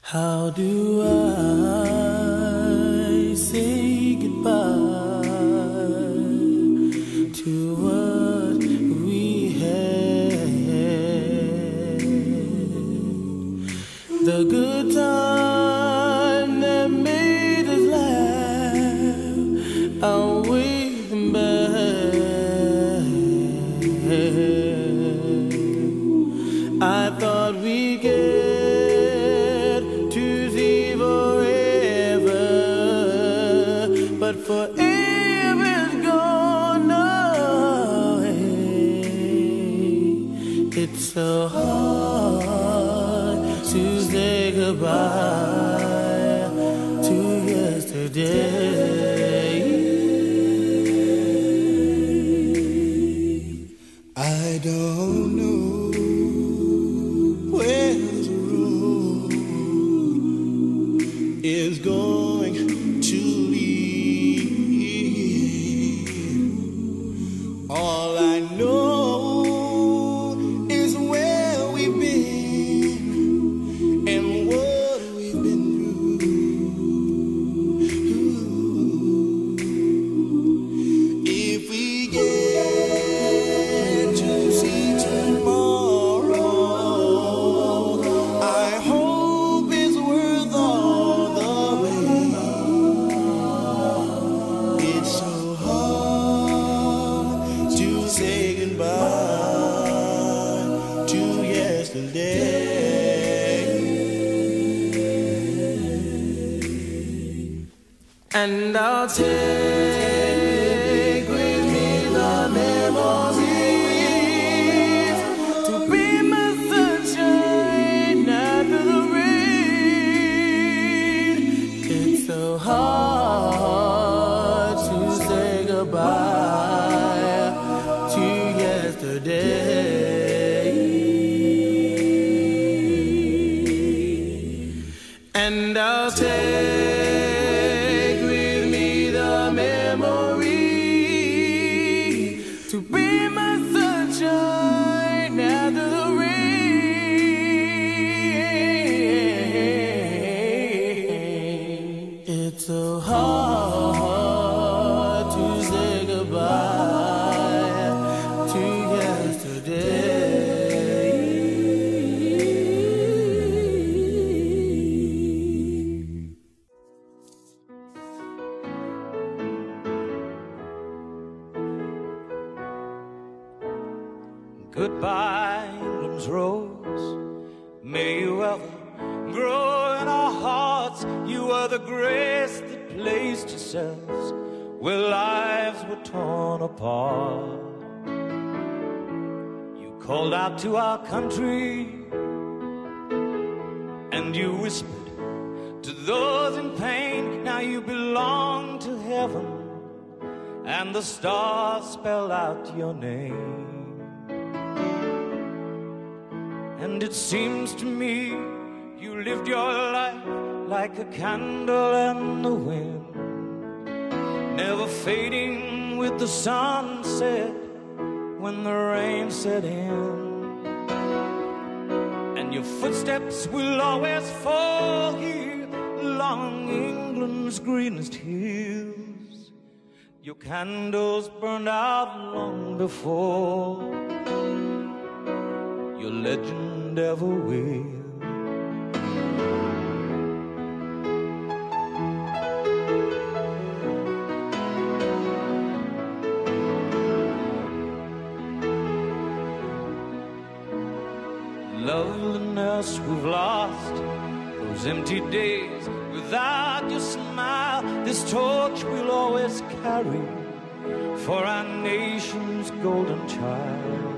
How do I say goodbye to what we had? The good time that made us laugh, outweigh them bad. I thought we get but forever's gone away. It's so hard to say goodbye to yesterday. I don't know where this road is going to lead. All I know is where we've been and what we've been through. If we get to see tomorrow, I hope it's worth all the wait. It's so hard to say goodbye to yesterday. And I'll take with me the memories to be my sunshine after the rain. It's so hard to say goodbye to yesterday. And I'll take with me the memory to be my sunshine after the rain. It's so hard to say goodbye to yesterday. Goodbye, England's rose. May you ever grow in our hearts. You are the grace that placed yourselves where lives were torn apart. You called out to our country and you whispered to those in pain. Now you belong to heaven and the stars spell out your name. And it seems to me you lived your life like a candle in the wind, never fading with the sunset when the rain set in. And your footsteps will always fall here along England's greenest hills. Your candles burned out long before your legend ever will. Loveliness we've lost, those empty days without your smile. This torch we'll always carry for our nation's golden child.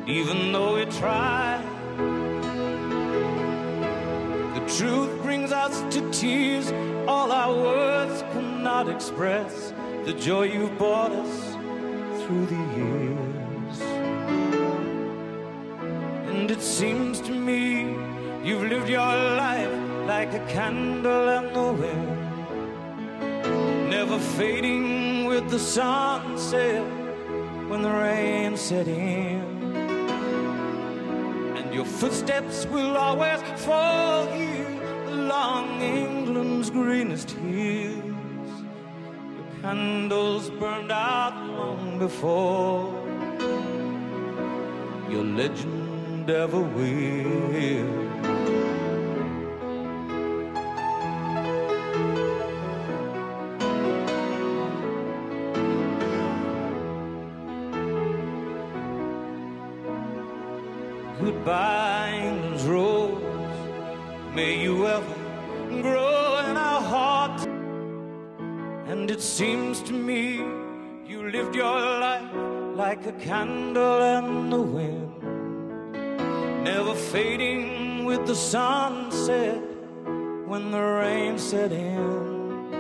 Even though we try, the truth brings us to tears. All our words cannot express the joy you've brought us through the years. And it seems to me you've lived your life like a candle in the wind, never fading with the sunset when the rain set in. Your footsteps will always fall here along England's greenest hills. Your candles burned out long before your legend ever will. Goodbye, England's rose. May you ever grow in our hearts. And it seems to me you lived your life like a candle in the wind, never fading with the sunset when the rain set in.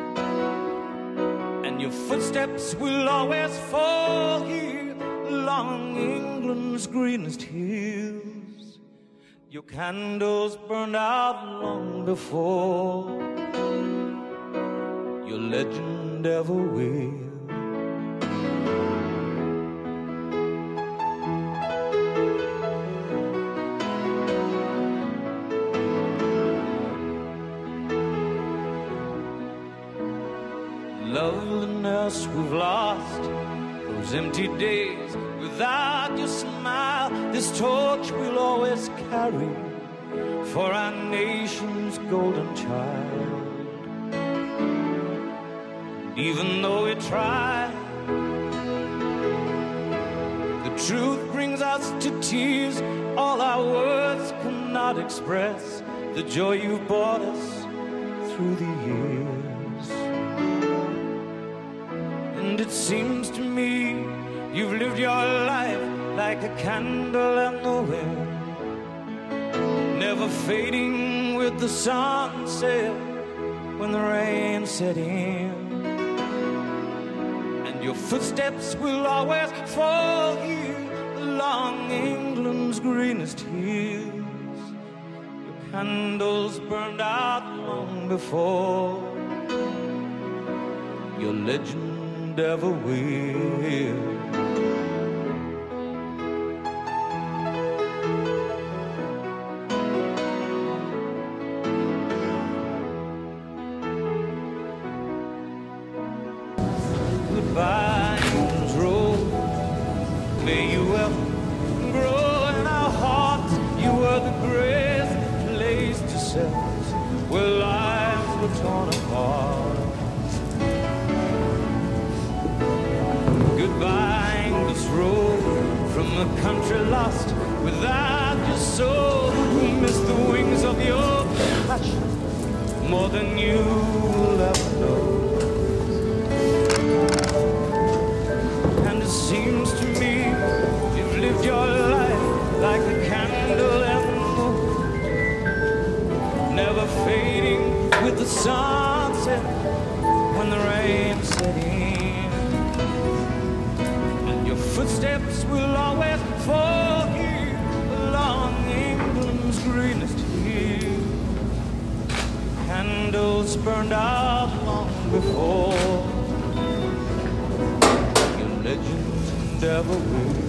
And your footsteps will always fall here along England's greenest hills. Your candles burned out long before your legend ever will. Loveliness we've lost, those empty days without your smile. This torch we'll always carry for our nation's golden child. Even though we try, the truth brings us to tears. All our words cannot express the joy you've brought us through the years. And it seems to me you've lived your life like a candle in the wind, never fading with the sunset when the rain set in. And your footsteps will always fall here along England's greenest hills. Your candles burned out long before your legend ever will. Goodbye, England's rose. May you ever grow in our hearts. You were the greatest place to set us where lives were torn apart. Goodbye, England's rose, from the country lost without your soul. We miss the wings of your passion more than you will ever know. Seems to me you've lived your life like a candle in the wind, never fading with the sunset when the rain set in. And your footsteps will always fall here along England's greenest hills. Candles burned out long before your legend never will.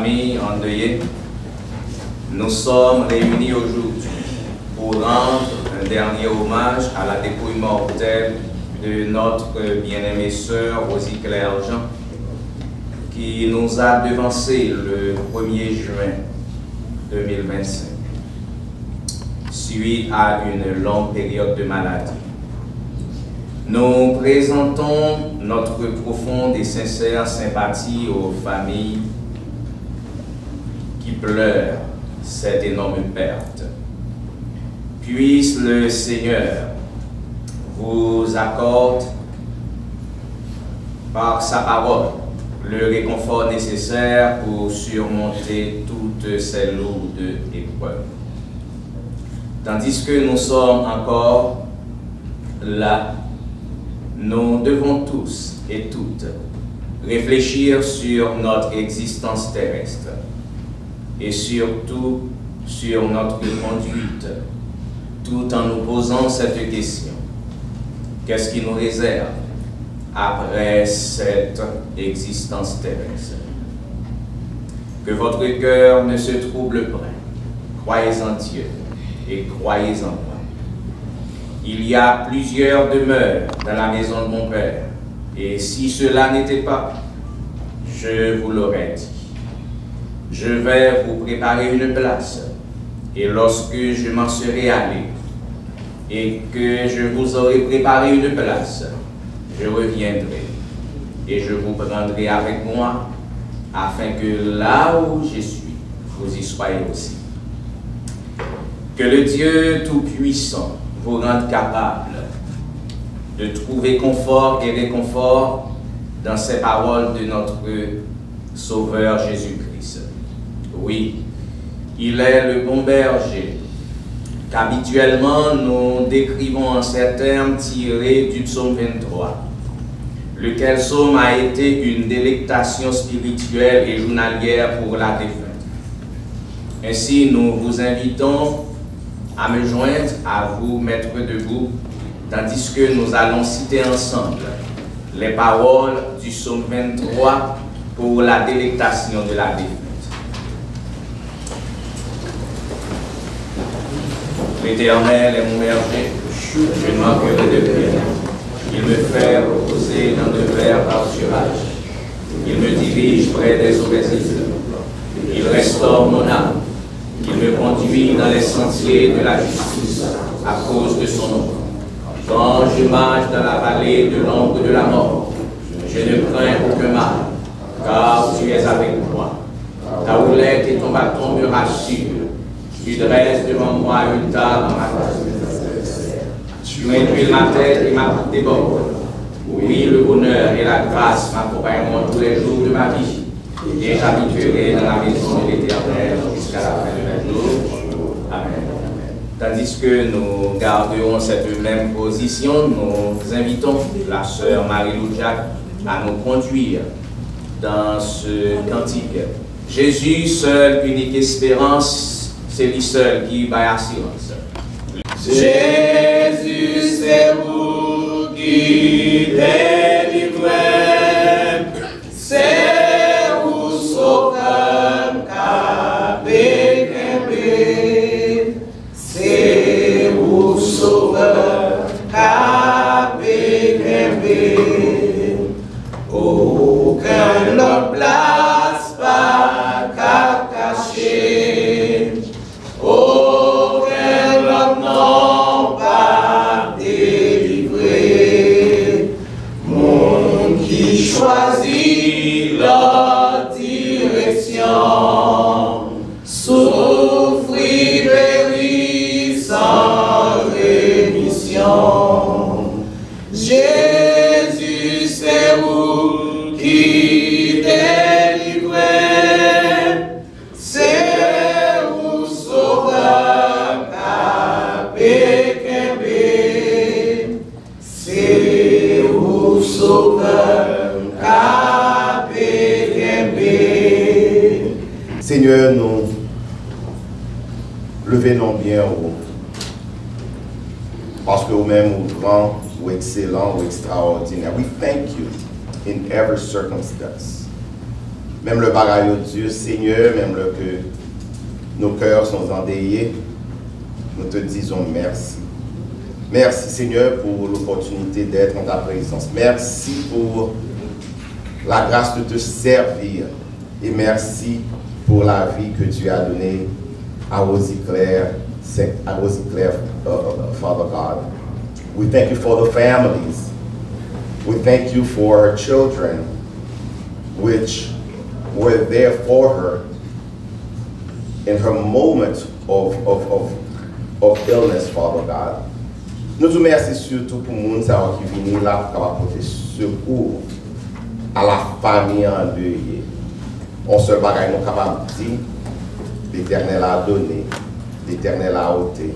famille endeuillée, nous sommes réunis aujourd'hui pour rendre un dernier hommage à la dépouille mortelle de notre bien-aimée sœur Rosie Claire Jean, qui nous a devancé le 1er juin 2025, suite à une longue période de maladie. Nous présentons notre profonde et sincère sympathie aux familles qui pleurent cette énorme perte. Puisse le Seigneur vous accorde par sa parole le réconfort nécessaire pour surmonter toutes ces lourdes épreuves. Tandis que nous sommes encore là, nous devons tous et toutes réfléchir sur notre existence terrestre et surtout sur notre conduite, tout en nous posant cette question: qu'est-ce qui nous réserve après cette existence terrestre? Que votre cœur ne se trouble point. Croyez en Dieu et croyez en moi. Il y a plusieurs demeures dans la maison de mon Père, et si cela n'était pas, je vous l'aurais dit. Je vais vous préparer une place, et lorsque je m'en serai allé, et que je vous aurai préparé une place, je reviendrai, et je vous prendrai avec moi, afin que là où je suis, vous y soyez aussi. Que le Dieu Tout-Puissant vous rende capable de trouver confort et réconfort dans ces paroles de notre Sauveur Jésus-Christ. Oui, il est le bon berger, qu'habituellement nous décrivons en ces termes tirés du psaume 23, lequel psaume a été une délectation spirituelle et journalière pour la défunte. Ainsi, nous vous invitons à me joindre à vous mettre debout, tandis que nous allons citer ensemble les paroles du psaume 23 pour la délectation de la défunte. L'Éternel est mon berger, je ne manquerai de rien. Il me fait reposer dans de verts pâturages. Il me dirige près des eaux paisibles. Il restaure mon âme. Il me conduit dans les sentiers de la justice à cause de son nom. Quand je marche dans la vallée de l'ombre de la mort, je ne crains aucun mal, car tu es avec moi. Ta houlette et ton bâton me rassurent. Tu dresses devant moi une table en ma face. Tu m'induis ma tête et ma bouche déborde. Oui, le bonheur et la grâce m'accompagneront tous les jours de ma vie. Et j'habiterai dans la maison de l'Éternel jusqu'à la fin de mes jours. Amen. Tandis que nous garderons cette même position, nous invitons la sœur Marie-Lou Jacques à nous conduire dans ce cantique. Jésus, seule unique espérance, c'est lui seul qui va assurance. Jésus, c'est vous qui délivrez, c'est vous sauveur, capé, c'est vous sauveur, capé, aucun ne place pas qu'à cacher. Non pas délivré, monde qui choisit la direction, souffrit, périt sans rémission. Jésus, c'est vous qui délivrez, c'est vous sauveur. C'est vous sauveur, Seigneur, nous levons bien haut, parce que vous-même vous grand, ou excellent, ou extraordinaire. We thank you in every circumstance. même le bagaille de Dieu, Seigneur, même le que nos cœurs sont endeuillés, nous te disons merci. Merci Seigneur pour l'opportunité d'être en ta présence. Merci pour la grâce de te servir. Et merci pour la vie que tu as donnée à Rosie Claire, Father God. We thank you for the families. We thank you for her children, which were there for her in her moment of illness, Father God. Nous te remercions surtout pour le monde qui vient là pour apporter secours à la famille endeuillée. On se bagaille nous capable de dire, l'Éternel a donné, l'Éternel a ôté.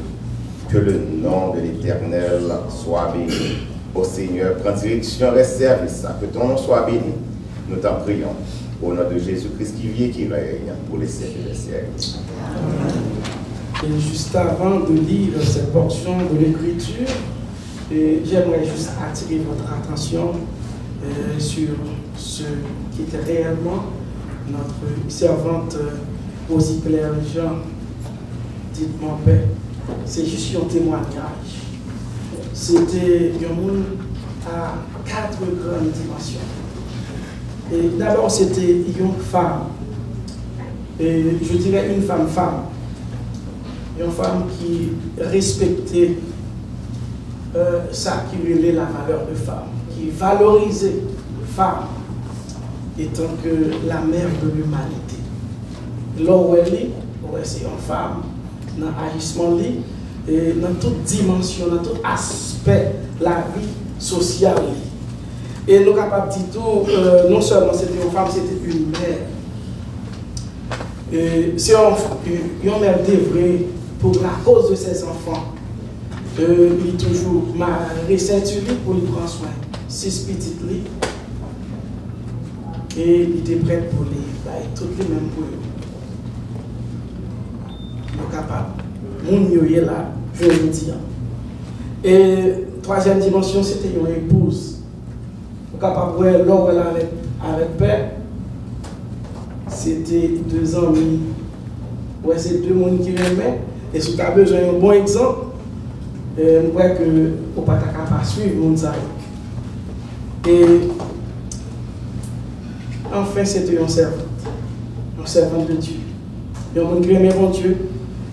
Que le nom de l'Éternel soit béni. Ô Seigneur, prends direction les services, que ton nom soit béni. Nous t'en prions. Au nom de Jésus-Christ qui vit et qui règne pour les siècles des siècles. Et juste avant de lire cette portion de l'Écriture, j'aimerais juste attirer votre attention sur ce qui était réellement notre servante Rosie Claire Jean, dite mon père. C'est juste un témoignage. C'était un monde à 4 grandes dimensions. Et d'abord, c'était une femme. Et je dirais une femme. Une femme qui respectait ça qui relait la valeur de femme, qui valorisait femme étant que la mère de l'humanité. Là où elle est, c'est une femme dans l'agissement, et dans toute dimension, dans tout aspect de la vie sociale. Et nous sommes capables de dire tout, non seulement c'était une femme, c'était une mère. C'est une mère dévouée pour la cause de ses enfants. Il est toujours ceinture pour lui prendre soin. 6 petites lits. Et il était prêt pour les toutes les mêmes pour eux. Nous sommes capables. Nous sommes là, je veux dire. Et troisième dimension, c'était une épouse. Nous sommes capables de voir l'homme avec père. C'était 2 amis. Ouais, c'est 2 personnes qui aimaient. Et si tu as besoin d'un bon exemple, je crois que vous ne pouvez pas suivre mon monde. Et enfin, c'était une servante de Dieu. Il y a un monde qui aimait mon Dieu,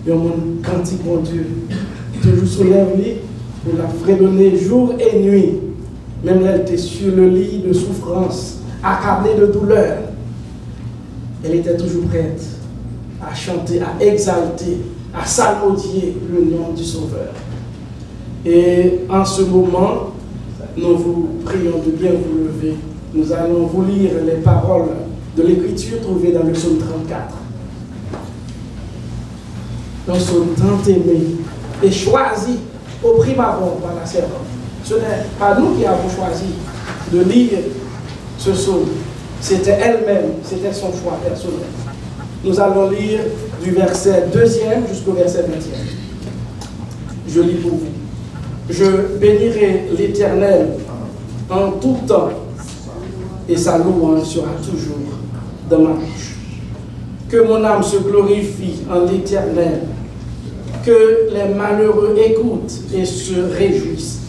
il y a un monde cantique mon Dieu. Toujours soulève-lui pour la fredonner jour et nuit. Même elle était sur le lit de souffrance, accablée de douleur. Elle était toujours prête à chanter, à exalter, à salmodier le nom du Sauveur. Et en ce moment, nous vous prions de bien vous lever. Nous allons vous lire les paroles de l'Écriture trouvées dans le psaume 34. Un psaume tant aimé et choisi au prime abord par la servante. Ce n'est pas nous qui avons choisi de lire ce psaume. C'était elle-même, c'était son choix personnel. Nous allons lire du verset 2e jusqu'au verset 20e. Je lis pour vous. Je bénirai l'Éternel en tout temps, et sa louange sera toujours dans ma bouche. Que mon âme se glorifie en l'Éternel, que les malheureux écoutent et se réjouissent.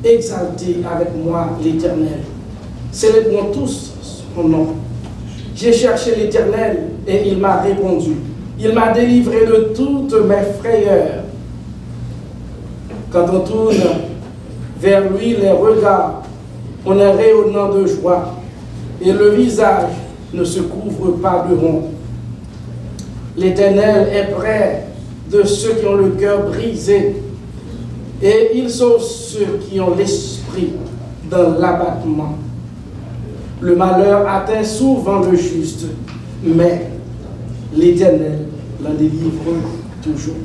Exaltez avec moi l'Éternel. Célébrons tous son nom. J'ai cherché l'Éternel et il m'a répondu. Il m'a délivré de toutes mes frayeurs. Quand on tourne vers lui les regards, on est rayonnant de joie et le visage ne se couvre pas de honte. L'Éternel est près de ceux qui ont le cœur brisé et il sauve ceux qui ont l'esprit dans l'abattement. Le malheur atteint souvent le juste, mais l'Éternel l'en délivre toujours.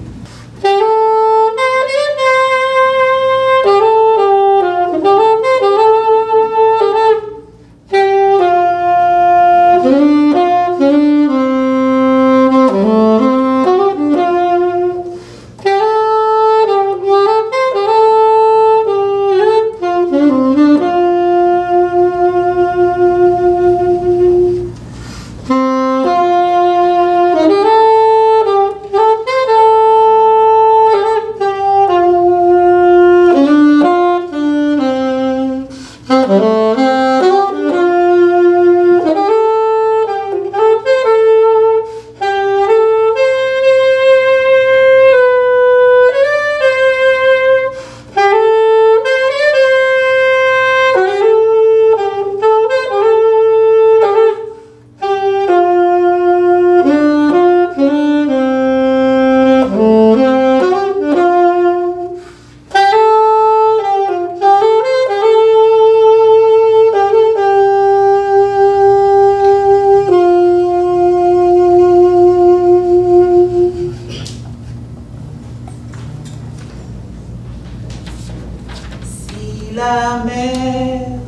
la mer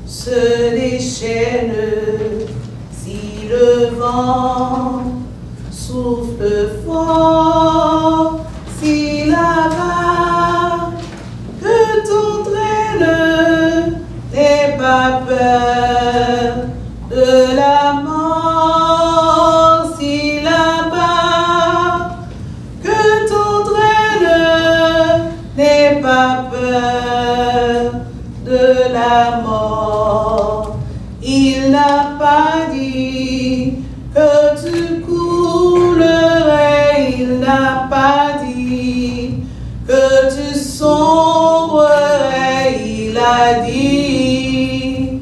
se déchaîne, si le vent souffle fort, si la vague que t'entraîne, n'aie pas peur de la mort, si la vague que t'entraîne, n'aie pas peur de la mort. Il n'a pas dit que tu coulerais, il n'a pas dit que tu sombrerais, il a dit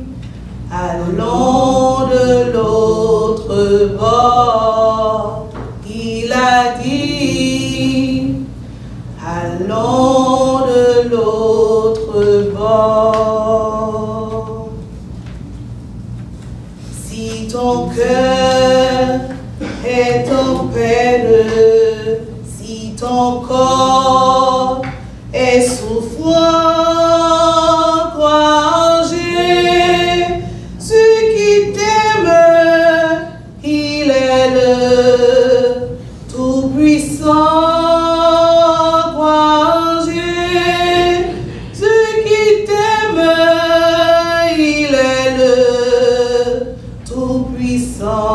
allons de l'autre bord, il a dit allons de l'autre bord. Si ton cœur est en peine, si ton corps est souffrant, crois en Jésus qui t'aime, il est le Tout-Puissant. Crois en Jésus qui t'aime, il est le Tout-Puissant.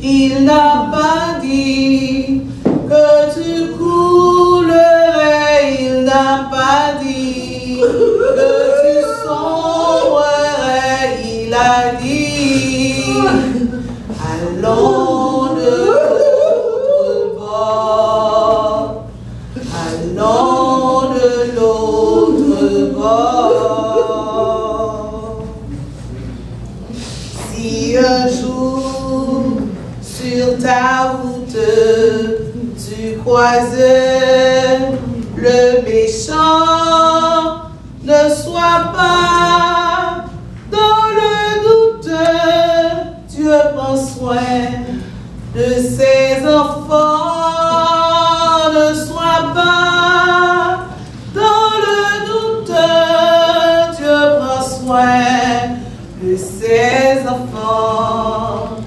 Il n'a pas dit que tu coulerais, il n'a pas dit que tu sombrerais, il a dit allons de l'autre bord, allons de l'autre bord. Si un jour sur ta route tu croises le méchant, ne sois pas dans le doute, Dieu prend soin de ses enfants. Ne sois pas dans le doute, Dieu prend soin de ses enfants.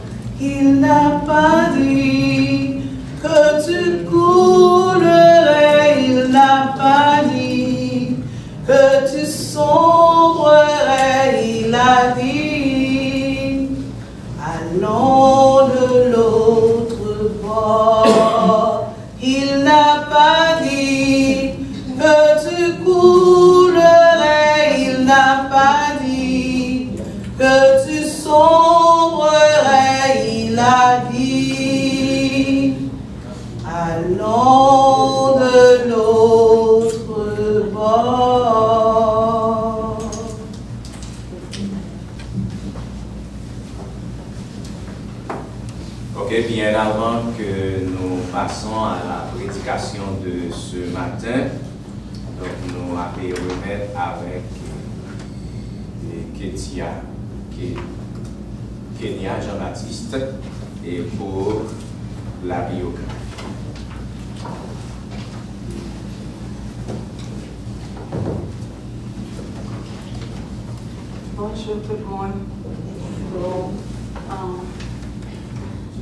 Il n'a pas dit que tu coulerais, il n'a pas dit que tu sombrerais, il a dit allons de l'autre bord. Il n'a pas dit que tu coulerais, il n'a pas dit que tu sombrerais, il a dit allons de l'autre bord. Ok, bien avant que nous passons à la prédication de ce matin, donc nous allons remettre avec Kenya Jean-Baptiste et pour la biographie. Bonjour tout le monde.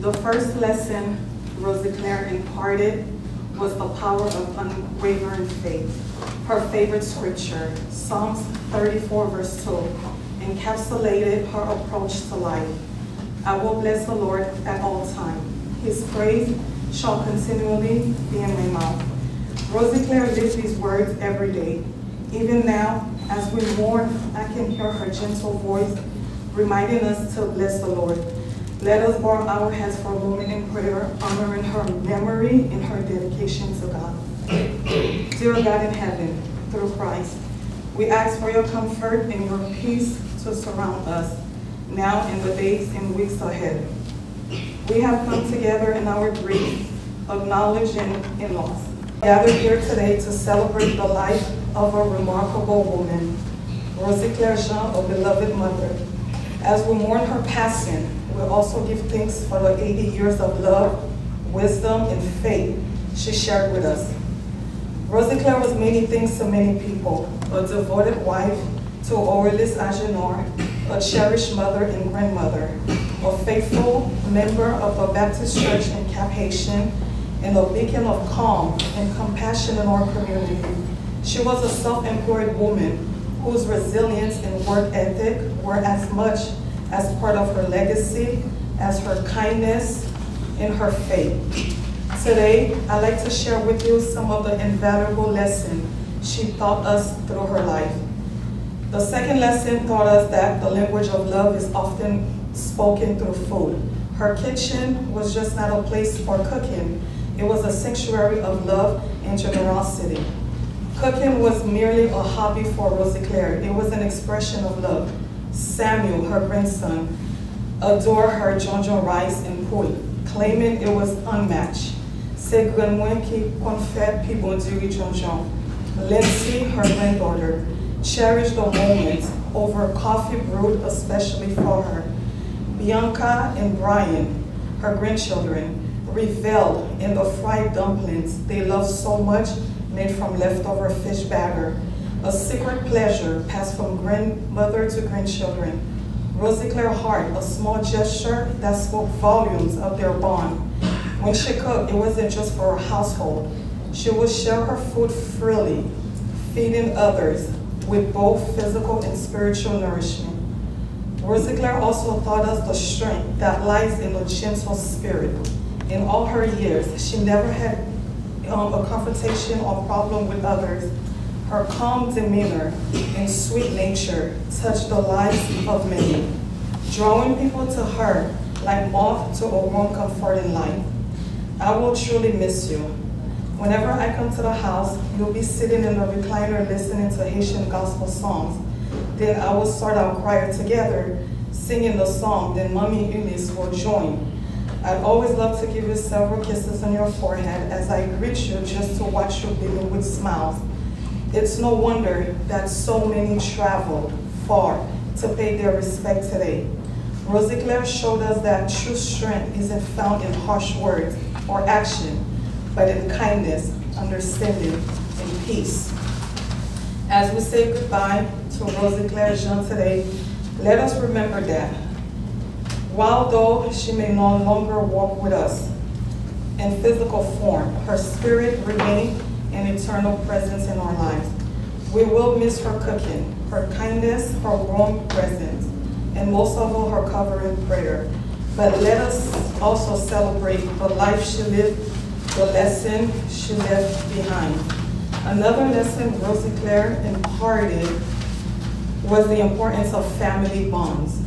The first lesson Rosie Claire imparted was the power of unwavering faith. Her favorite scripture, Psalms 34 verse 2, encapsulated her approach to life. I will bless the Lord at all times. His praise shall continually be in my mouth. Rosie Claire lives these words every day. Even now, as we mourn, I can hear her gentle voice reminding us to bless the Lord. Let us bow our heads for a moment in prayer, honoring her memory and her dedication to God. Dear God in heaven, through Christ, we ask for your comfort and your peace to surround us now in the days and weeks ahead. We have come together in our grief, acknowledging in loss. Gathered here today to celebrate the life of a remarkable woman, Rosie Claire Jean, a beloved mother. As we mourn her passing, we also give thanks for the 80 years of love, wisdom, and faith she shared with us. Rosie Claire was many things to many people: a devoted wife to Aurelis Agenor, a cherished mother and grandmother, a faithful member of the Baptist Church in Cap Haitian, and a beacon of calm and compassion in our community. She was a self-employed woman whose resilience and work ethic were as much as part of her legacy as her kindness and her faith. Today, I'd like to share with you some of the invaluable lessons she taught us through her life. The second lesson taught us that the language of love is often spoken through food. Her kitchen was just not a place for cooking. It was a sanctuary of love and generosity. Cooking was merely a hobby for Rosie Claire. It was an expression of love. Samuel, her grandson, adored her jonjon rice and pui, claiming it was unmatched. C'est grand moi qui confère pi bon diri jonjon. Lindsay, her granddaughter, cherished the moment over coffee brewed especially for her. Bianca and Brian, her grandchildren, reveled in the fried dumplings they loved so much, made from leftover fish batter, a secret pleasure passed from grandmother to grandchildren. Rosie Claire Hart, a small gesture that spoke volumes of their bond. When she cooked, it wasn't just for her household. She would share her food freely, feeding others with both physical and spiritual nourishment. Rosie Claire also taught us the strength that lies in a gentle spirit. In all her years, she never had a confrontation or problem with others. Her calm demeanor and sweet nature touched the lives of many, drawing people to her like moth to a warm, comforting light. I will truly miss you. Whenever I come to the house, you'll be sitting in the recliner listening to Haitian gospel songs. Then I will start our choir together, singing the song, then Mommy Eunice will join. I'd always love to give you several kisses on your forehead as I greet you just to watch you beaming with smiles. It's no wonder that so many traveled far to pay their respect today. Rosie Claire showed us that true strength isn't found in harsh words or action, but in kindness, understanding, and peace. As we say goodbye to Rosie Claire Jean today, let us remember that while though she may no longer walk with us in physical form, her spirit remains an eternal presence in our lives. We will miss her cooking, her kindness, her warm presence, and most of all, her covering prayer. But let us also celebrate the life she lived, the lesson she left behind. Another lesson Rosie Claire imparted was the importance of family bonds.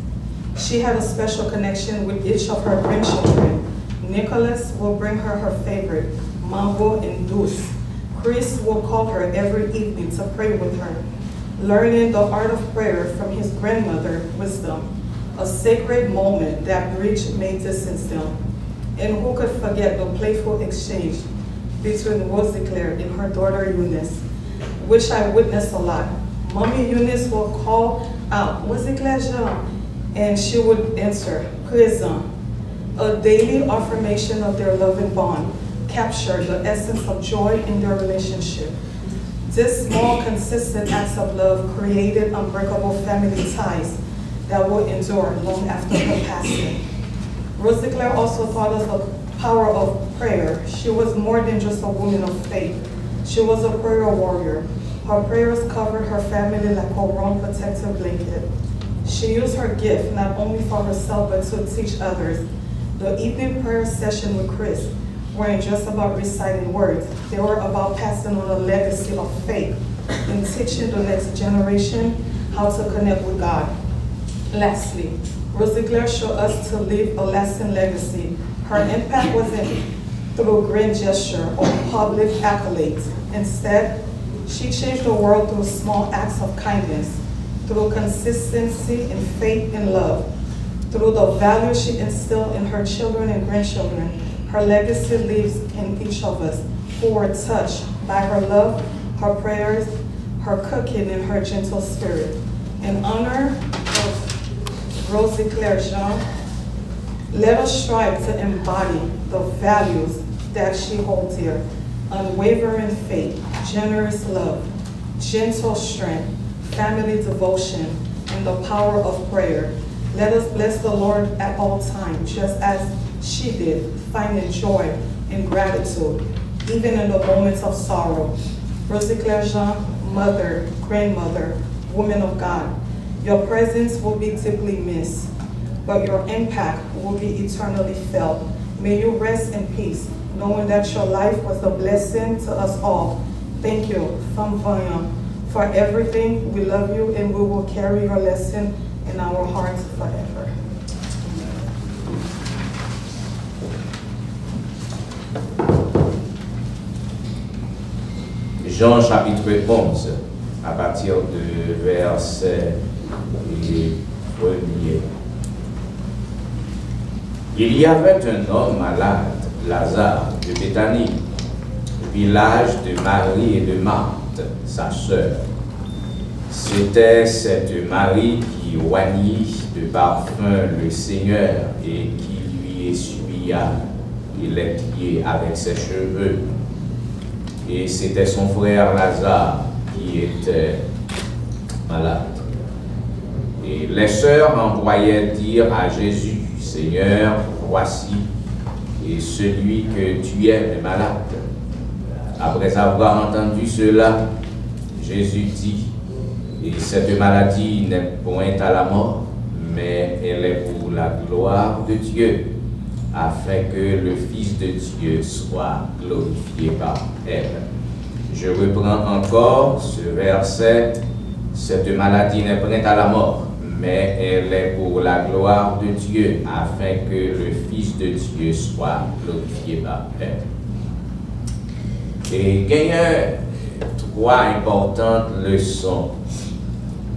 She had a special connection with each of her grandchildren. Nicholas will bring her her favorite, Mambo and Deuce. Chris will call her every evening to pray with her, learning the art of prayer from his grandmother, Wisdom, a sacred moment that bridged may distance them. And who could forget the playful exchange between Rosie Claire and her daughter Eunice, which I witnessed a lot. Mommy Eunice will call out, Rosie Claire Jean? And she would answer, Présent. A daily affirmation of their loving bond captured the essence of joy in their relationship. This small, consistent acts of love created unbreakable family ties that will endure long after her passing. Rosie Claire also taught us the power of prayer. She was more than just a woman of faith. She was a prayer warrior. Her prayers covered her family like a warm protective blanket. She used her gift not only for herself but to teach others. The evening prayer session with Chris weren't just about reciting words. They were about passing on a legacy of faith and teaching the next generation how to connect with God. Lastly, Rosie Claire showed us to leave a lasting legacy. Her impact wasn't through grand gesture or public accolades. Instead, she changed the world through small acts of kindness, through consistency and faith and love, through the values she instilled in her children and grandchildren. Her legacy lives in each of us who were touched by her love, her prayers, her cooking, and her gentle spirit. In honor of Rosie Claire Jean, let us strive to embody the values that she holds dear. unwavering faith, generous love, gentle strength, family devotion, and the power of prayer. Let us bless the Lord at all times, just as she did, finding joy and gratitude, even in the moments of sorrow. Rosie Claire Jean, mother, grandmother, woman of God, your presence will be deeply missed, but your impact will be eternally felt. May you rest in peace, knowing that your life was a blessing to us all. Thank you, Femme Vaillant, for everything. We love you, and we will carry your lesson in our hearts forever. Jean chapitre 11, à partir du verset 1er. Il y avait un homme malade, Lazare, de Béthanie, village de Marie et de Marthe, sa sœur. C'était cette Marie qui oignit de parfum le Seigneur et qui lui essuya les pieds avec ses cheveux. Et c'était son frère Lazare qui était malade. Et les sœurs envoyaient dire à Jésus, Seigneur, voici, et celui que tu aimes est malade. Après avoir entendu cela, Jésus dit, et cette maladie n'est point à la mort, mais elle est pour la gloire de Dieu, afin que le Fils de Dieu soit glorifié par elle. Je reprends encore ce verset, cette maladie n'est point à la mort, mais elle est pour la gloire de Dieu, afin que le Fils de Dieu soit glorifié par elle. Et il y a trois importantes leçons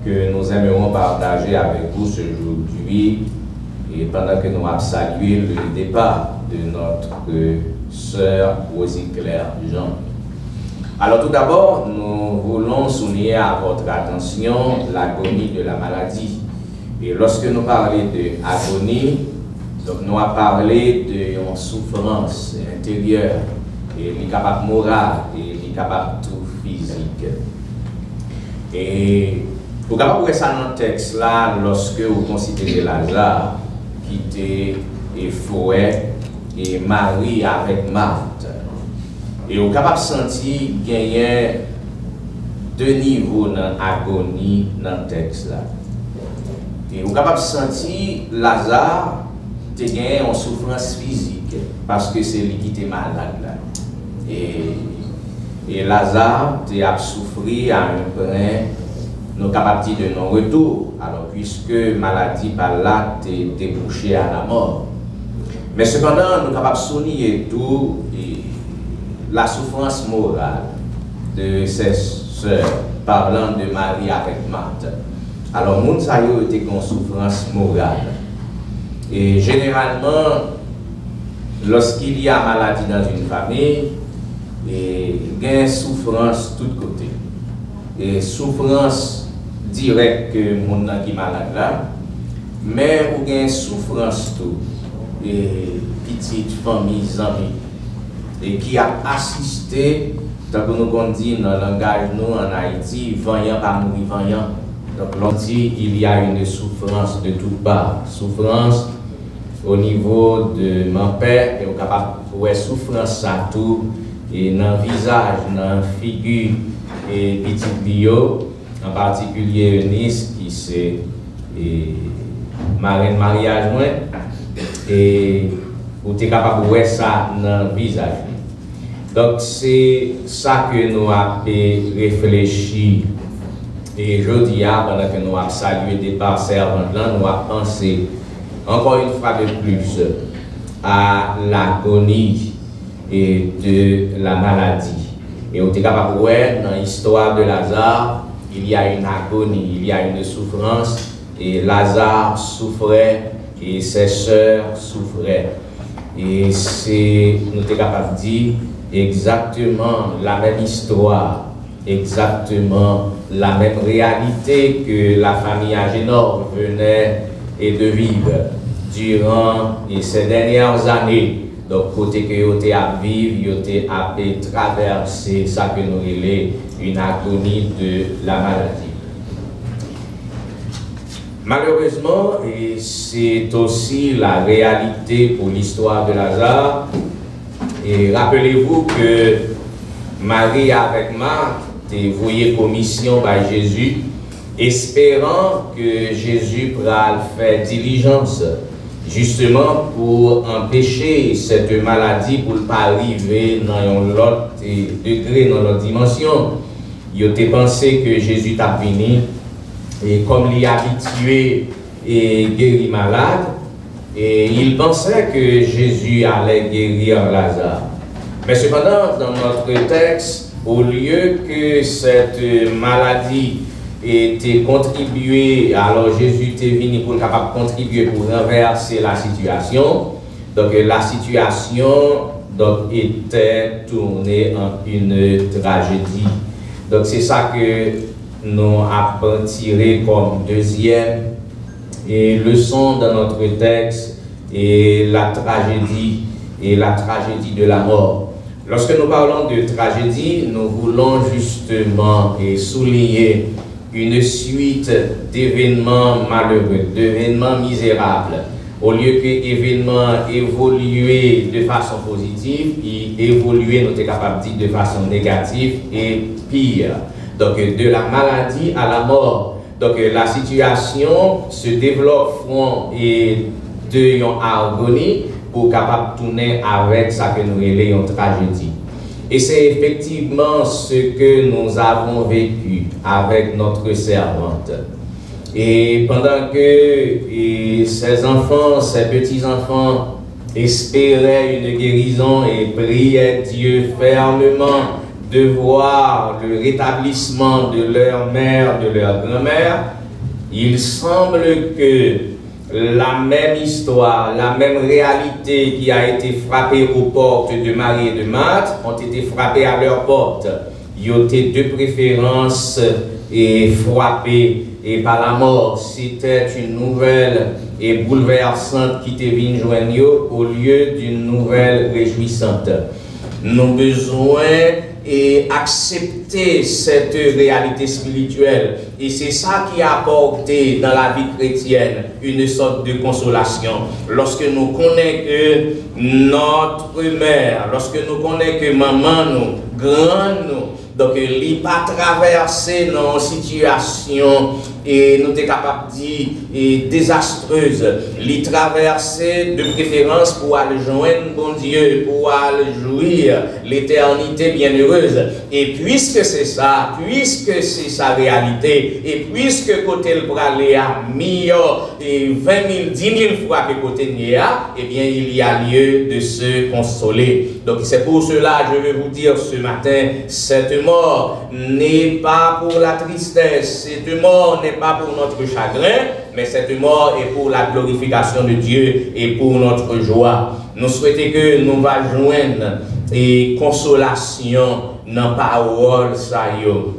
que nous aimerions partager avec vous aujourd'hui, et pendant que nous avons salué le départ de notre sœur Rosie Claire Jean. Alors tout d'abord, nous voulons souligner à votre attention l'agonie de la maladie. Et lorsque nous parlons d'agonie, donc nous avons parlé de souffrance intérieure, et les capables morales, et les capables tout physique. Et vous pouvez voir ça dans le texte là, lorsque vous considérez Lazare, qui était fouet, et Marie avec Marthe. Et vous êtes capable de sentir qu'il y a deux niveaux dans l'agonie dans le texte là. Et vous êtes capable de sentir Lazare a une souffrance physique parce que c'est lui qui était malade là. Et Lazare a souffert à un point, nous sommes capables de non-retour, alors puisque maladie par là est débouchée à la mort. Mais cependant, nous sommes capables de souligner tout la souffrance morale de ses sœurs, parlant de Marie avec Marthe. Alors, moun sa yo était une souffrance morale. Et généralement, lorsqu'il y a maladie dans une famille, il y a une souffrance de tous côtés. Et souffrance directe que moun qui est malade là, mais il y a une souffrance tout. Et petite famille, amis, et qui a assisté, tant que nous dit dans le langage nous en Haïti, vaillant par mourir vaillant. Donc l'on dit il y a une souffrance de toutes parts, souffrance au niveau de mon père, et au capable de souffrance à tout, et dans le visage, dans la figure, et petit bio, en particulier Eunice, qui c'est marraine mariage, et vous êtes capable de voir ça dans le visage. Donc c'est ça que nous avons réfléchi. Et jeudi, pendant que nous avons salué des départ servante, nous avons pensé encore une fois de plus à l'agonie et de la maladie. Et on est capable de voir dans l'histoire de Lazare, il y a une agonie, il y a une souffrance, et Lazare souffrait et ses sœurs souffraient. Et c'est, nous sommes capables de dire, exactement la même histoire, exactement la même réalité que la famille Agénor venait et de vivre durant ces dernières années Donc, côté que vous à vivre, vous à traverser ça que nous relève une agonie de la maladie. Malheureusement, et c'est aussi la réalité pour l'histoire de Lazare. Et rappelez-vous que Marie avec Marthe voyait commission par Jésus, espérant que Jésus pourra faire diligence, justement pour empêcher cette maladie pour ne pas arriver dans l'autre degré, dans l'autre dimension. Il a pensé que Jésus t'a venu et comme il est habitué et guéri malade, et il pensait que Jésus allait guérir Lazare. Mais cependant, dans notre texte, au lieu que cette maladie était contribuée, alors Jésus était venu pour capable contribuer pour renverser la situation. Donc la situation était tournée en une tragédie. Donc c'est ça que nous avons tiré comme deuxième leçon dans notre texte et la tragédie de la mort. Lorsque nous parlons de tragédie, nous voulons justement souligner une suite d'événements malheureux, d'événements misérables. Au lieu que l'événement évoluer de façon positive, il évoluait, nous sommes capables de dire, de façon négative et pire. Donc de la maladie à la mort. Donc la situation se développe et de une harmonie pour capable tourner avec ça que nous relèvons une tragédie. Et c'est effectivement ce que nous avons vécu avec notre servante. Et pendant que ses enfants, ses petits-enfants espéraient une guérison et priaient Dieu fermement de voir le rétablissement de leur mère, de leur grand-mère, il semble que la même histoire, la même réalité qui a été frappée aux portes de Marie et de Marthe ont été frappées à leurs portes. Ils ont été de préférence et frappés et par la mort. C'était une nouvelle et bouleversante qui était venue joindre au lieu d'une nouvelle réjouissante. Nous avons besoin et accepter cette réalité spirituelle. Et c'est ça qui a apporté dans la vie chrétienne une sorte de consolation. Lorsque nous connaissons que notre mère, lorsque nous connaissons que maman nous, grand nous, donc il pas traversé dans une situation et nous sommes capables de dire désastreuse. Il traversé de préférence pour aller joindre bon Dieu, pour aller jouir l'éternité bienheureuse. Et puisque c'est ça, puisque c'est sa réalité, et puisque côté le bras à meilleur et 20 000, 10 000 fois que côté n'y a, eh bien il y a lieu de se consoler. Donc c'est pour cela je vais vous dire ce matin, cette mort n'est pas pour la tristesse, cette mort n'est pas pour notre chagrin, mais cette mort est pour la glorification de Dieu et pour notre joie. Nous souhaitons que nous va joindre et consolation dans la parole ça yo.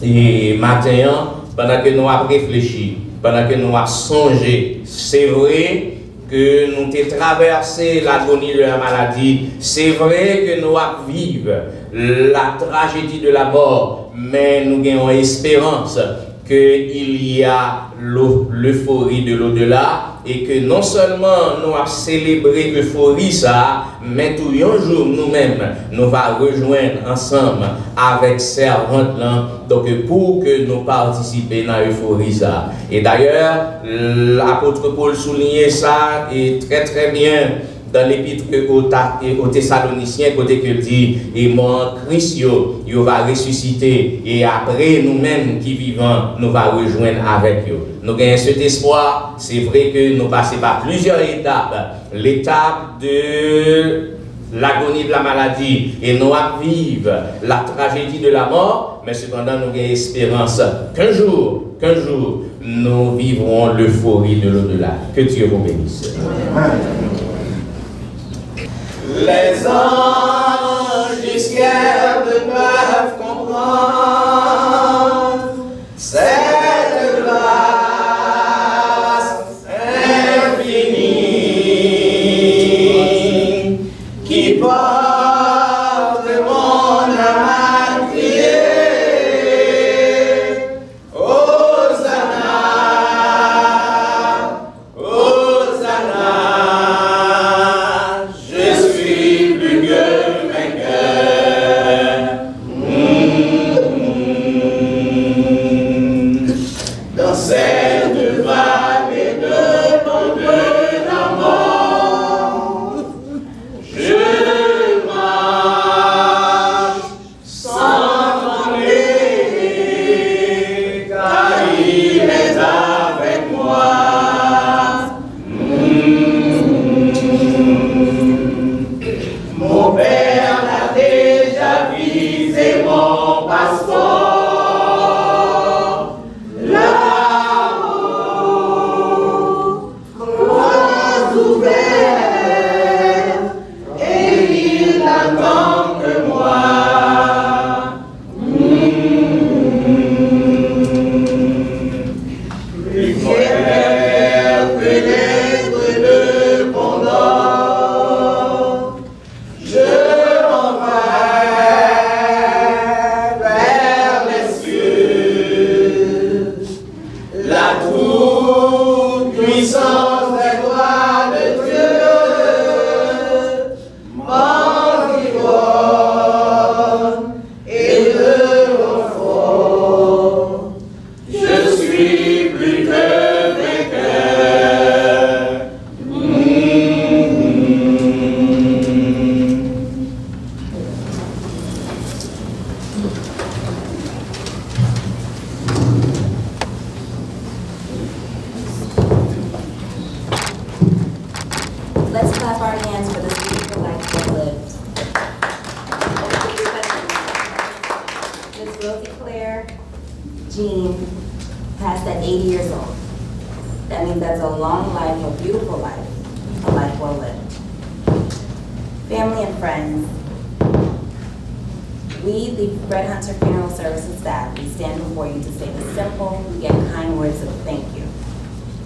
Et matin, pendant que nous avons réfléchi, pendant que nous avons songé, c'est vrai que nous avons traversé l'agonie de la maladie, c'est vrai que nous avons vécu la tragédie de la mort, mais nous avons espérance qu'il y a l'euphorie de l'au-delà et que non seulement nous avons célébré l'euphorie ça, mais tout un jour nous-mêmes nous allons rejoindre ensemble avec servante là, donc pour que nous participions dans l'euphorie ça. Et d'ailleurs l'apôtre Paul soulignait ça et très très bien dans l'épître aux Thessaloniciens, côté que dit, et mon Christ, il va ressusciter, et après nous-mêmes qui vivons, nous va rejoindre avec eux. Nous gagnons cet espoir, c'est vrai que nous passons par plusieurs étapes. L'étape de l'agonie de la maladie, et nous vivons la tragédie de la mort, mais cependant nous avons espérance qu'un jour, nous vivrons l'euphorie de l'au-delà. Que Dieu vous bénisse. Amen. Les anges du ciel ne peuvent comprendre cette grâce infinie Père l'a déjà vu, c'est mon passeport. L'amour, grands ouverts, et il n'attend que moi. Plus fier que d'être le condor, je m'envole vers les cieux. La toute-puissance des doigts de Dieu m'environne et me renforce. Je suis plus que vainqueur. Let's clap our hands for this beautiful life well lived. Miss Rosie Claire Jean passed at 80 years old. That means that's a long life, a beautiful life, a life well lived. Family and friends, we, the Fred Hunter Funeral Services staff, we stand before you to say the simple yet kind words of thank you.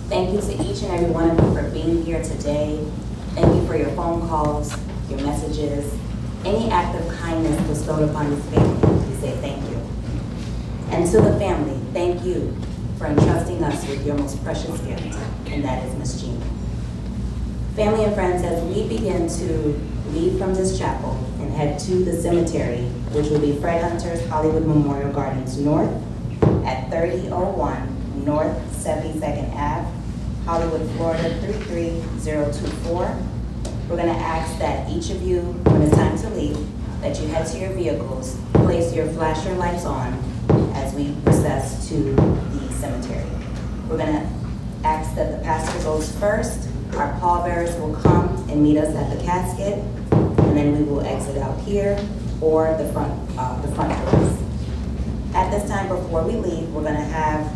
Thank you to each and every one of you for being here today. Thank you for your phone calls, your messages, any act of kindness bestowed upon this family. We say thank you. And to the family, thank you for entrusting us with your most precious gift, and that is Miss Jean. Family and friends, as we begin to leave from this chapel and head to the cemetery, which will be Fred Hunter's Hollywood Memorial Gardens North at 3001 North 72nd Ave, Hollywood, Florida 33024. We're going to ask that each of you, when it's time to leave, that you head to your vehicles, place your flasher lights on as we process to the cemetery. We're going to ask that the pastor goes first. Our pallbearers will come and meet us at the casket, and then we will exit out here or the front doors. At this time, before we leave, we're going to have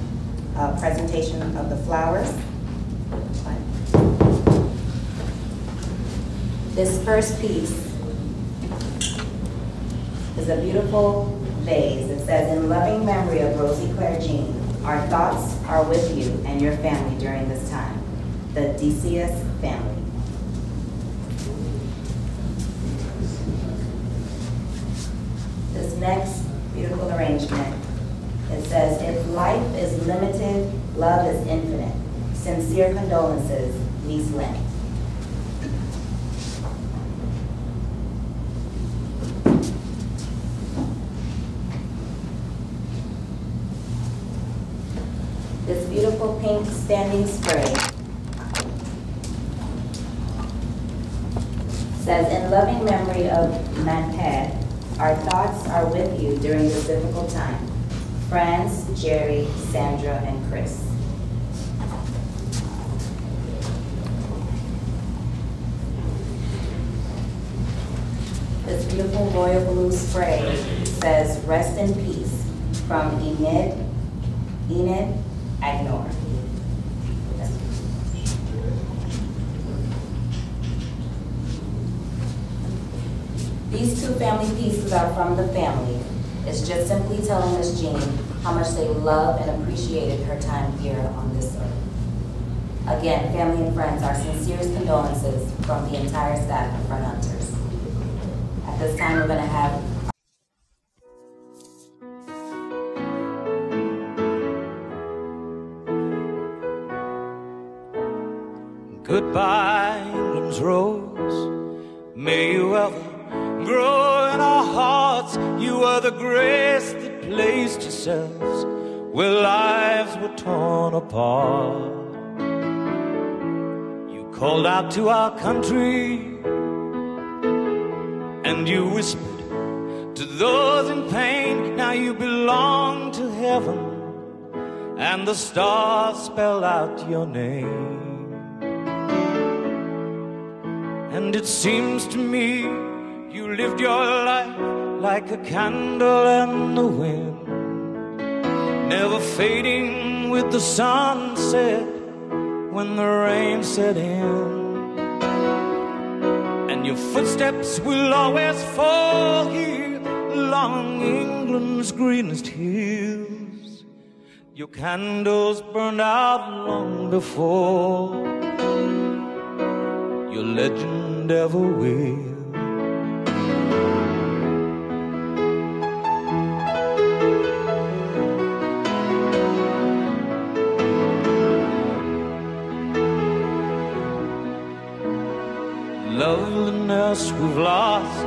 a presentation of the flowers. This first piece is a beautiful vase. It says, in loving memory of Rosie Claire Jean, our thoughts are with you and your family during this time. The Decius family. This next beautiful arrangement, it says, if life is limited, love is infinite. Sincere condolences, Niece Lynn. This beautiful pink standing spray says, in loving memory of Manpad, our thoughts are with you during this difficult time. Franz, Jerry, Sandra, and Chris. This beautiful royal blue spray says, rest in peace, from Enid Agnor. These two family pieces are from the family. It's just simply telling Miss Jean how much they love and appreciated her time here on this earth. Again, family and friends, our sincerest condolences from the entire staff of Fred Hunters. At this time, we're going to have Goodbye, England's rose. May you ever grow in our hearts. You are the grace that placed yourselves where lives were torn apart. You called out to our country and you whispered to those in pain. Now you belong to heaven and the stars spell out your name. And it seems to me You lived your life like a candle in the wind, never fading with the sunset when the rain set in. And your footsteps will always fall here along England's greenest hills. Your candles burned out long before your legend ever will. Loveliness we've lost,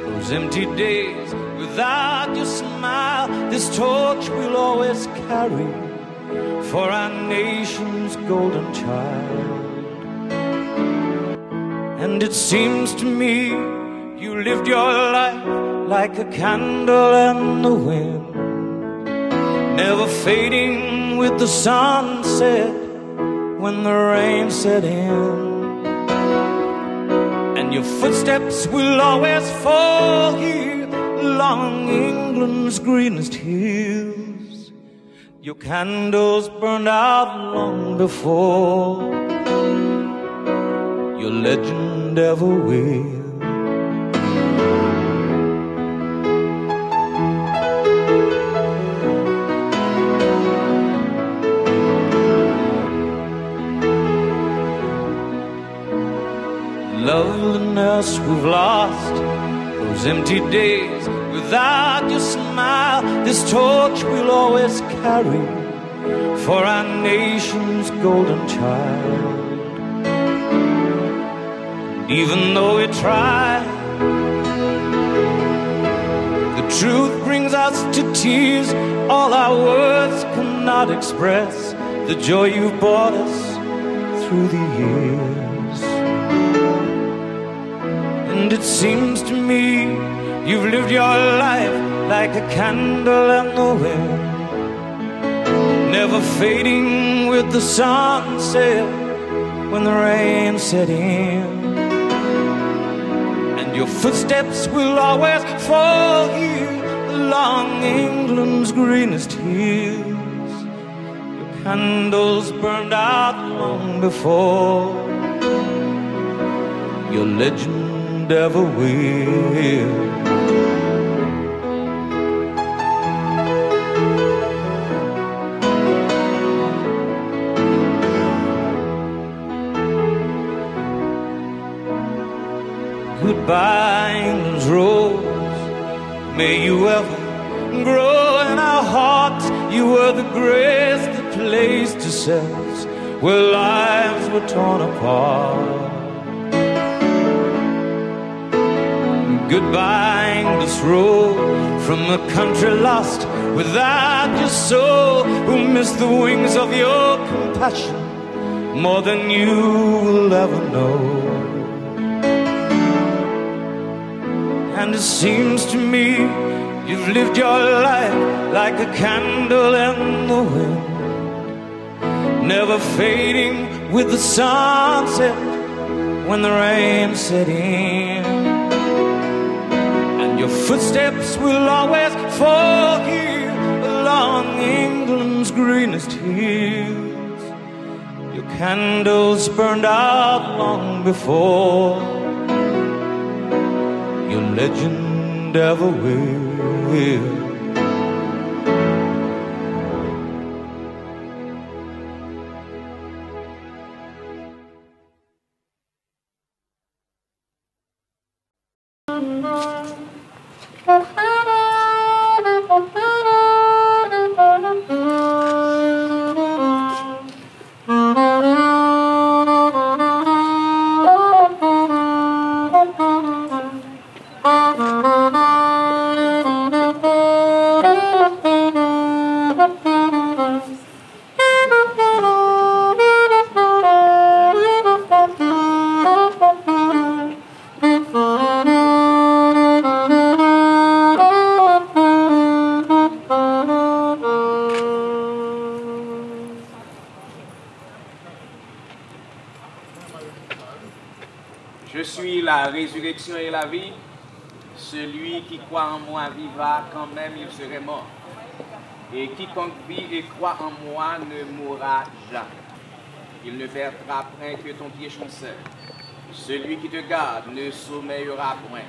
those empty days without your smile. This torch we'll always carry for our nation's golden child. And it seems to me you lived your life like a candle in the wind, never fading with the sunset when the rain set in. And your footsteps will always fall here along England's greenest hills. Your candles burned out long before your legend ever will. Loveliness we've lost, those empty days without your smile. This torch we'll always carry for our nation's golden child. Even though we try, the truth brings us to tears. All our words cannot express the joy you've brought us through the years. And it seems to me you've lived your life like a candle in the wind, never fading with the sunset when the rain set in. And your footsteps will always fall here along England's greenest hills. Your candles burned out long before your legend ever will. Goodbye, England's rose. May you ever grow in our hearts. You were the grace that placed yourselves where lives were torn apart. Goodbye, English road, from a country lost without your soul, who missed the wings of your compassion more than you will ever know. And it seems to me you've lived your life like a candle in the wind, never fading with the sunset when the rain set in. Your footsteps will always fall here along England's greenest hills. Your candles burned out long before your legend ever will. Je suis la résurrection et la vie. Celui qui croit en moi vivra quand même il serait mort. Et quiconque vit et croit en moi ne mourra jamais. Il ne perdra point que ton pied chancelle. Celui qui te garde ne sommeillera point.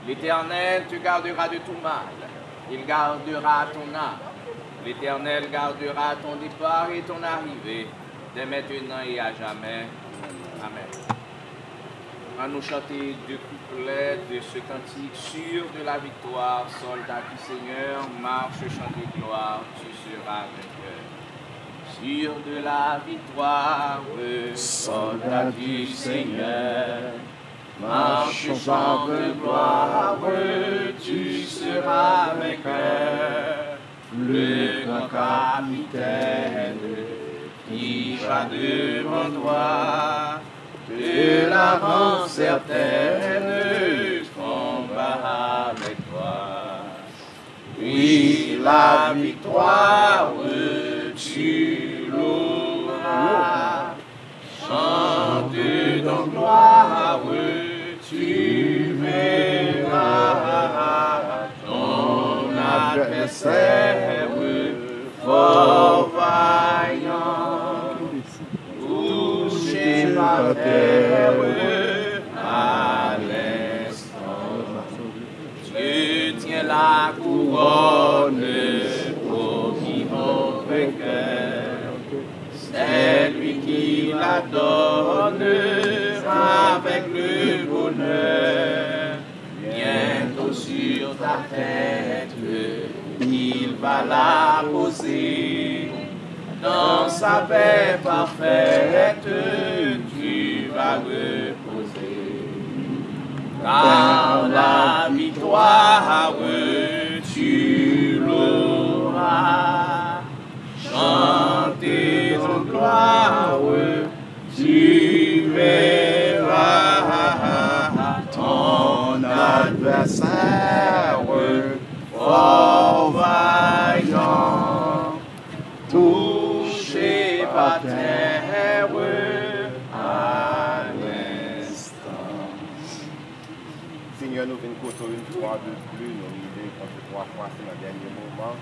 L'Éternel te gardera de tout mal. Il gardera ton âme. L'Éternel gardera ton départ et ton arrivée, dès maintenant et à jamais. Amen. À nous chanter deux couplets de ce cantique sûr de la victoire. Soldat du Seigneur, marche, chante de gloire, tu seras vainqueur. Sûr de la victoire, soldat du Seigneur, marche, chante de gloire, tu seras vainqueur. Le grand capitaine qui va devant toi te la rend certaine, combat avec toi. Oui, la victoire, tu l'auras. Chante dans gloire, tu verras ton adversaire fort vaillant, touché par terre à l'instant. Dieu tient la couronne pour vivant vainqueur. C'est lui qui la donne avec le bonheur. Bientôt sur ta tête, il va la poser. Dans sa paix parfaite, tu vas reposer. Car la victoire, tu l'auras. Chantez en gloire, tu verras ton adversaire fort vaillant, touché par terre à l'instant. Seigneur, nous venons côté une fois de plus, nous arrivons contre 3 fois, c'est le dernier moment.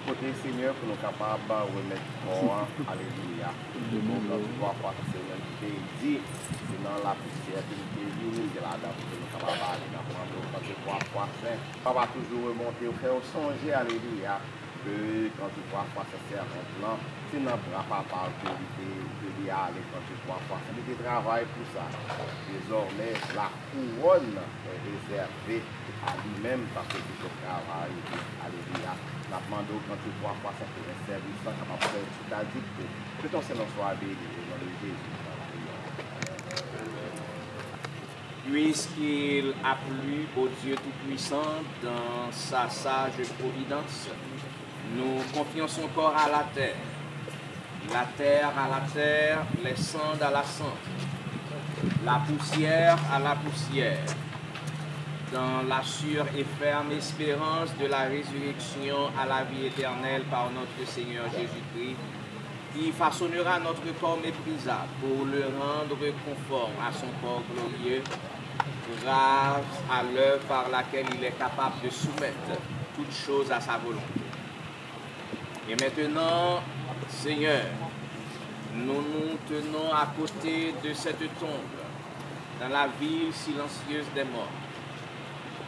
Côté Seigneur, pour nous capables de remettre corps, alléluia. Nous avons 3 fois, Seigneur, qui dit, c'est dans la poussière, qui nous dit, là, pour nous capables d'aller dans le monde, quand tu 3 fois, on va toujours remonter, faire songer, alléluia. Que quand tu 3 fois, ce servant-là, c'est notre bras papa que lui aller quand tu 3 fois. C'est du travail pour ça. Désormais, la couronne est réservée à lui-même parce que c'est le travail. Alléluia. La demande quand tu 3 fois, ça fait un service, ça capable de faire tout à dire que ton Seigneur soit béni dans le Jésus. Puisqu'il a plu au Dieu Tout-Puissant dans sa sage providence, nous confions son corps à la terre à la terre, les cendres à la cendre, la poussière à la poussière, dans la sûre et ferme espérance de la résurrection à la vie éternelle par notre Seigneur Jésus-Christ, qui façonnera notre corps méprisable pour le rendre conforme à son corps glorieux, grâce à l'œuvre par laquelle il est capable de soumettre toutes choses à sa volonté. Et maintenant, Seigneur, nous nous tenons à côté de cette tombe, dans la ville silencieuse des morts.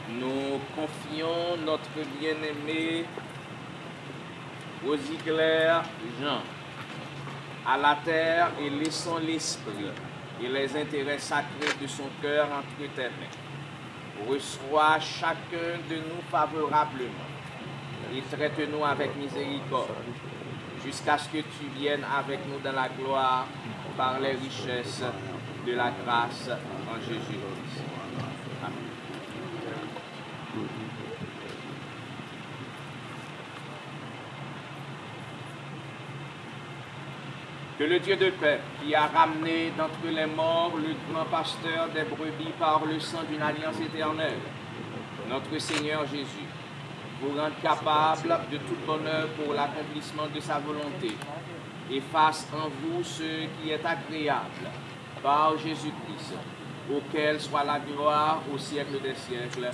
Nous confions notre bien-aimé Rosicler Jean à la terre et laissons l'esprit et les intérêts sacrés de son cœur entre tes mains. Reçois chacun de nous favorablement et traite-nous avec miséricorde, jusqu'à ce que tu viennes avec nous dans la gloire par les richesses de la grâce en Jésus-Christ. Amen. Que le Dieu de paix, qui a ramené d'entre les morts le grand pasteur des brebis par le sang d'une alliance éternelle, notre Seigneur Jésus, vous rende capable de tout bonheur pour l'accomplissement de sa volonté, et fasse en vous ce qui est agréable, par Jésus-Christ, auquel soit la gloire au siècle des siècles.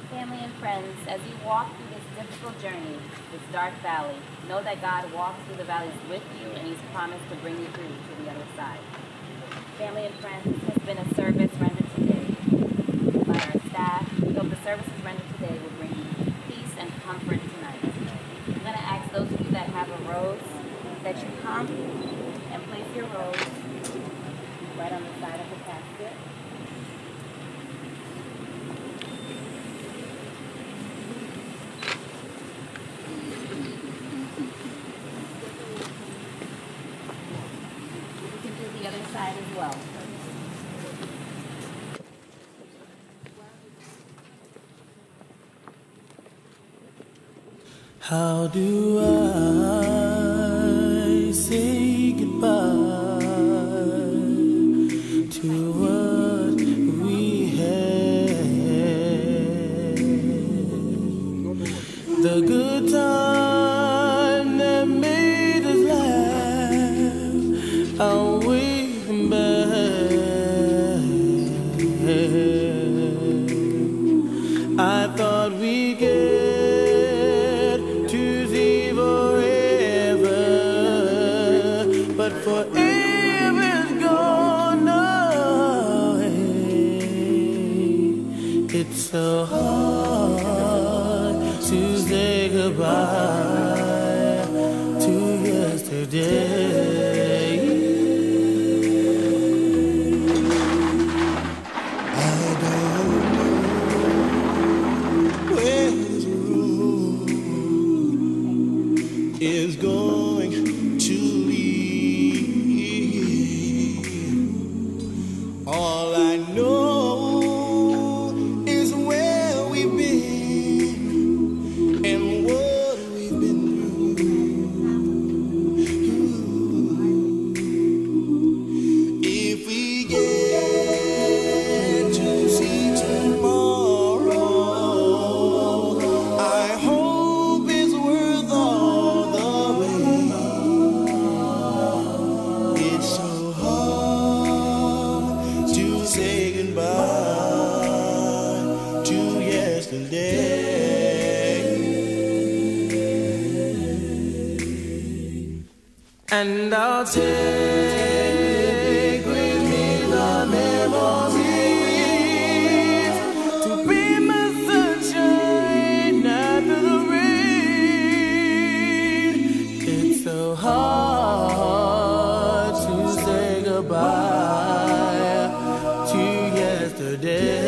Family and friends, as you walk through this difficult journey, this dark valley, know that God walks through the valleys with you and He's promised to bring you through to the other side. Family and friends, this has been a service rendered today by our staff. We hope the services rendered today will bring you peace and comfort tonight. I'm going to ask those of you that have a rose that you come and place your rose right on the side of the casket. The other side as well. How do I say goodbye to what we had? The good time that made us laugh, I'll wait back. I thought we get to see forever, but forever's gone away. It's so hard to say goodbye to yesterday. Is going to lead. All I know is where we've been and what we've been through. If we get to see tomorrow, I hope it's worth all the wait. It's so hard to say goodbye to yesterday. And I'll take with me the memories to be my sunshine after the rain. It's so hard to say goodbye to yesterday.